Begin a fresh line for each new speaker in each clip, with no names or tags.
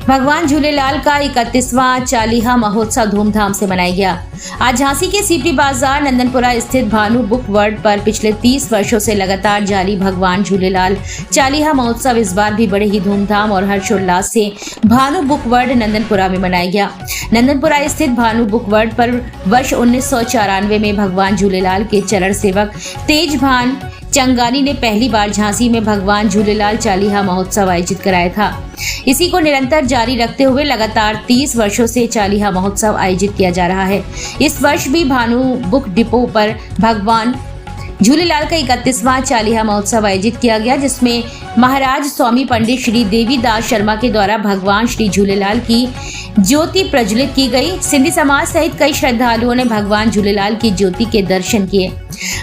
भगवान झूलेलाल का 31वां चालीहा महोत्सव धूमधाम से मनाया गया। आज झांसी के सीपी बाजार नंदनपुरा स्थित भानु बुक वर्ल्ड पर पिछले 30 वर्षों से लगातार जारी भगवान झूलेलाल चालीहा महोत्सव इस बार भी बड़े ही धूमधाम और हर्षोल्लास से भानु बुक वर्ल्ड नंदनपुरा में मनाया गया। नंदनपुरा स्थित भानु बुक वर्ल्ड पर वर्ष 1994 में भगवान झूलेलाल के चरण सेवक तेजभान चंगानी ने पहली बार झांसी में भगवान झूलेलाल चालीहा महोत्सव आयोजित कराया था। इसी को निरंतर जारी रखते हुए लगातार 30 वर्षों से चालीहा महोत्सव आयोजित किया जा रहा है। इस वर्ष भी भानु बुक डिपो पर भगवान झूलेलाल का 31वां चालीहा महोत्सव आयोजित किया गया, जिसमें महाराज स्वामी पंडित श्री देवीदास शर्मा के द्वारा भगवान श्री झूलेलाल की ज्योति प्रज्वलित की गई। सिंधी समाज सहित कई श्रद्धालुओं ने भगवान झूलेलाल की ज्योति के दर्शन किए।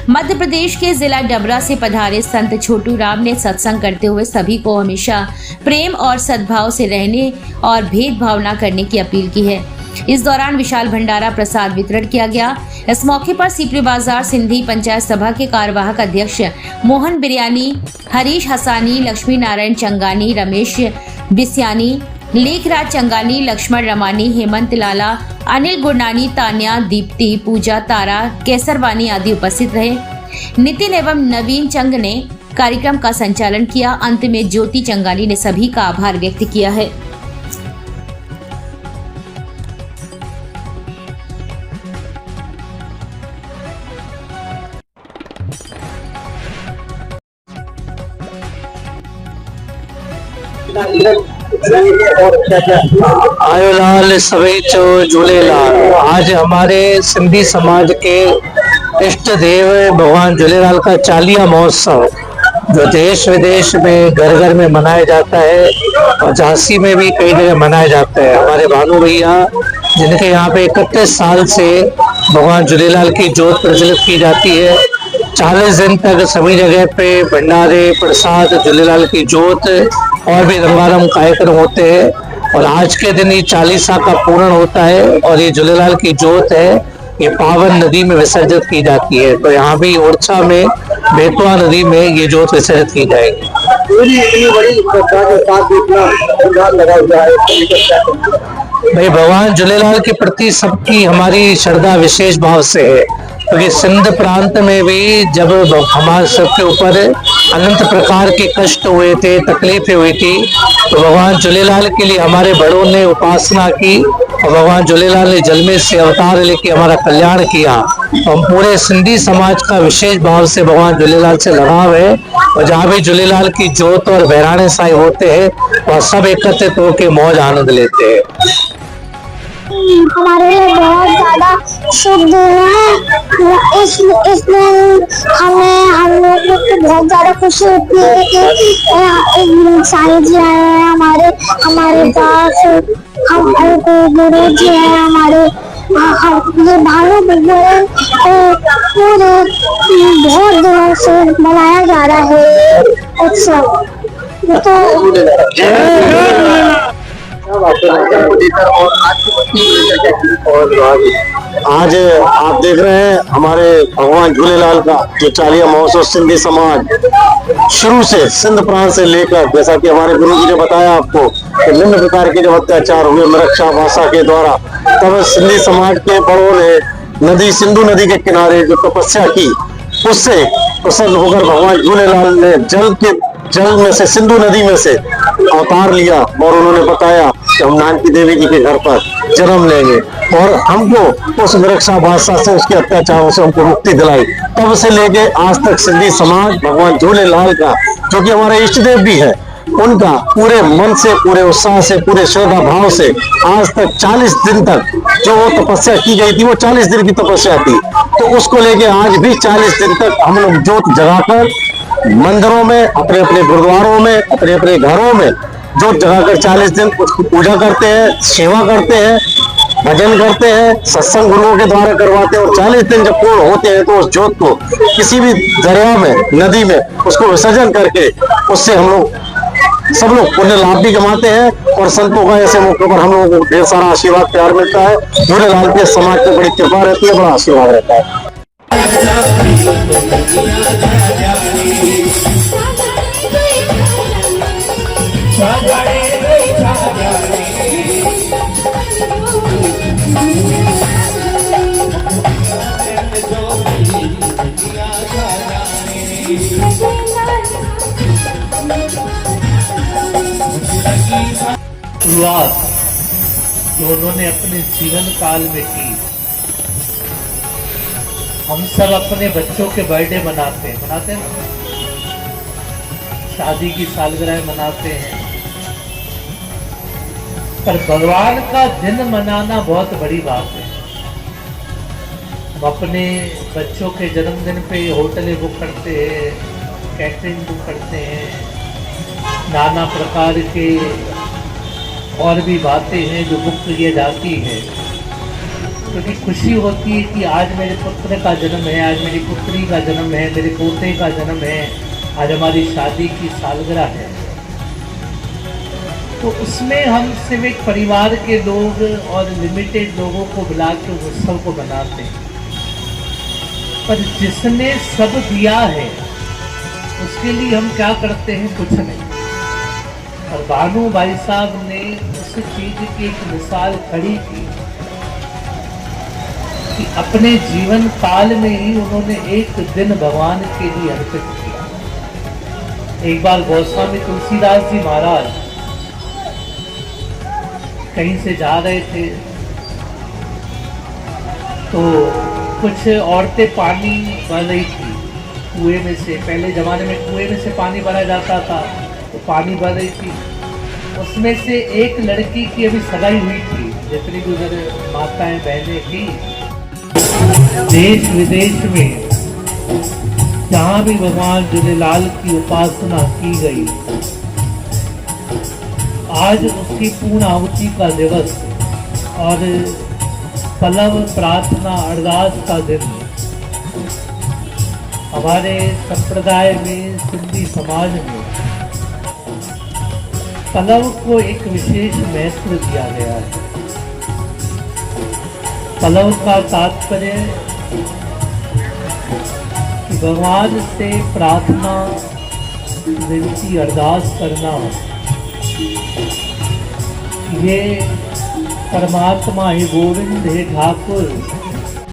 मध्य प्रदेश के जिला डबरा से पधारे संत छोटू राम ने सत्संग करते हुए सभी को हमेशा प्रेम और सद्भाव से रहने और भेदभाव न करने की अपील की है। इस दौरान विशाल भंडारा प्रसाद वितरण किया गया। इस मौके पर सीपी बाजार सिंधी पंचायत सभा के कार्यवाहक अध्यक्ष मोहन बिरयानी, हरीश हसानी, लक्ष्मी नारायण चंगानी, रमेश बिस्यानी, लेखराज चंगानी, लक्ष्मण रमानी, हेमंत लाला, अनिल गुरनानी, तान्या, दीप्ति, पूजा, तारा, केसरवानी आदि उपस्थित रहे। नितिन एवं नवीन चंग ने कार्यक्रम का संचालन किया। अंत में ज्योति चंगानी ने सभी का आभार व्यक्त किया है।
आयोलाल सभी चो झूलेलाल। आज हमारे सिंधी समाज के इष्ट देव भगवान झूलेलाल का चालीहा महोत्सव जो देश विदेश में घर घर में मनाया जाता है और झांसी में भी कई जगह मनाया जाता है। हमारे भानु भैया जिनके यहाँ पे 31 साल से भगवान झूलेलाल की ज्योत प्रज्वलित की जाती है। 40 दिन तक सभी जगह पे भंडारे, प्रसाद, झूलेलाल की ज्योत और भी रंगारंग कार्यक्रम होते हैं। और आज के दिन ये 40 का पूर्ण होता है और ये झूलेलाल की ज्योत है, ये पावन नदी में विसर्जित की जाती है। तो यहाँ भी ओरछा में बेतवा नदी में ये ज्योत विसर्जित की जाएगी। भाई भगवान झूलेलाल के प्रति सबकी हमारी श्रद्धा विशेष भाव से है, क्योंकि सिंध प्रांत में भी जब हमारे सबके ऊपर अनंत प्रकार के कष्ट हुए थे, तकलीफें हुई थी, तो भगवान झूलेलाल के लिए हमारे बड़ों ने उपासना की और भगवान झूलेलाल ने जल में से अवतार लेके हमारा कल्याण किया। हम पूरे सिंधी समाज का विशेष भाव से भगवान झूलेलाल से लगाव है और जहाँ भी झूलेलाल की ज्योत और बहराने साई होते हैं वह सब एकत्रित होकर मौज आनंद लेते हैं।
हमारे लिए बहुत ज्यादा शुभ दिन है। इस दिन हम लोग को बहुत ज्यादा खुशी होती है कि साईं जी आए हैं हमारे पास, हम गुरु जी हैं हमारे। ये भानु बुक पूरे बहुत दिनों से मनाया जा रहा है उत्सव।
आज आप देख रहे हैं हमारे भगवान झूलेलाल का जो चालीहा महोत्सव सिंधी समाज शुरू से सिंध प्रांत से लेकर, जैसा कि हमारे गुरु जी ने बताया आपको कि निम्न प्रकार के जब अत्याचार हुए मरक्षा भाषा के द्वारा, तब सिंधी समाज के बड़ों ने नदी सिंधु नदी के किनारे जो तपस्या की, उससे प्रसन्न होकर भगवान झूलेलाल ने जल में से सिंधु नदी में से अवतार लिया और उन्होंने बताया कि हम नानकी देवी जी के घर पर जन्म लेंगे और हमको उस मृक्षा बादशाह से, उसके अत्याचारों से हमको मुक्ति दिलाई। तब से लेके आज तक सिंधी समाज भगवान झूलेलाल का, जो कि हमारे इष्ट देव भी है, उनका पूरे मन से, पूरे उत्साह से, पूरे श्रद्धा भाव से आज तक 40 दिन तक जो वो तपस्या की गई थी, वो 40 दिन की तपस्या थी, तो उसको लेके आज भी 40 दिन तक हम लोग ज्योत जगाकर मंदिरों में, अपने अपने गुरुद्वारों में, अपने अपने घरों में ज्योत जगाकर 40 दिन उसकी पूजा करते हैं, सेवा करते हैं, भजन करते हैं, सत्संग गुरुओं के द्वारा करवाते हैं। और 40 दिन जब पूर्ण होते हैं तो उस ज्योत को किसी भी दरिया में, नदी में उसको विसर्जन करके उससे हम लोग सब लोग पुण्य लाभ भी कमाते हैं और संतों का ऐसे मौके पर हम लोगों को ढेर सारा आशीर्वाद प्यार मिलता है। झूलेलाल के समाज पे बड़ी कृपा रहती है, बड़ा आशीर्वाद रहता है।
Chagare, chagare, शुरुआत जो उन्होंने अपने जीवन काल में की। हम सब अपने बच्चों के बर्थडे मनाते हैं ना, शादी की सालगिरह मनाते हैं, पर भगवान का दिन मनाना बहुत बड़ी बात है। हम अपने बच्चों के जन्मदिन पे होटलें बुक करते हैं, कैटरिंग बुक करते हैं, नाना प्रकार के और भी बातें हैं जो बुक की जाती है, क्योंकि खुशी होती है कि आज मेरे पुत्र का जन्म है, आज मेरी पुत्री का जन्म है, मेरे पोते का जन्म है, आज हमारी शादी की सालगिरह है। तो उसमें हम सिर्फ एक परिवार के लोग और लिमिटेड लोगों को बुला के उत्सव को मनाते हैं, पर जिसने सब दिया है उसके लिए हम क्या करते हैं? कुछ नहीं। और भानु भाई साहब ने उस चीज की एक मिसाल खड़ी की कि अपने जीवन काल में ही उन्होंने एक दिन भगवान के लिए अर्पित किया। एक बार गोस्वामी तुलसीदास जी महाराज कहीं से जा रहे थे, तो कुछ औरतें पानी भर रही थी कुएं में से। पहले ज़माने में कुएं में से पानी भरा जाता था, तो पानी भर रही थी। उसमें से एक लड़की की अभी सगाई हुई थी, जितनी भी उधर माताएं बहनें थी। देश विदेश में जहाँ भी भगवान झूलेलाल की उपासना की गई, आज उसकी पूर्ण आहुति का दिवस और पलव प्रार्थना अरदास का दिन हमारे संप्रदाय में, सिंधी समाज में पलव को एक विशेष महत्व दिया गया है। पलव का तात्पर्य कि भगवान से प्रार्थना, विनती, अरदास करना। ये परमात्मा हे गोविंद हे ठाकुर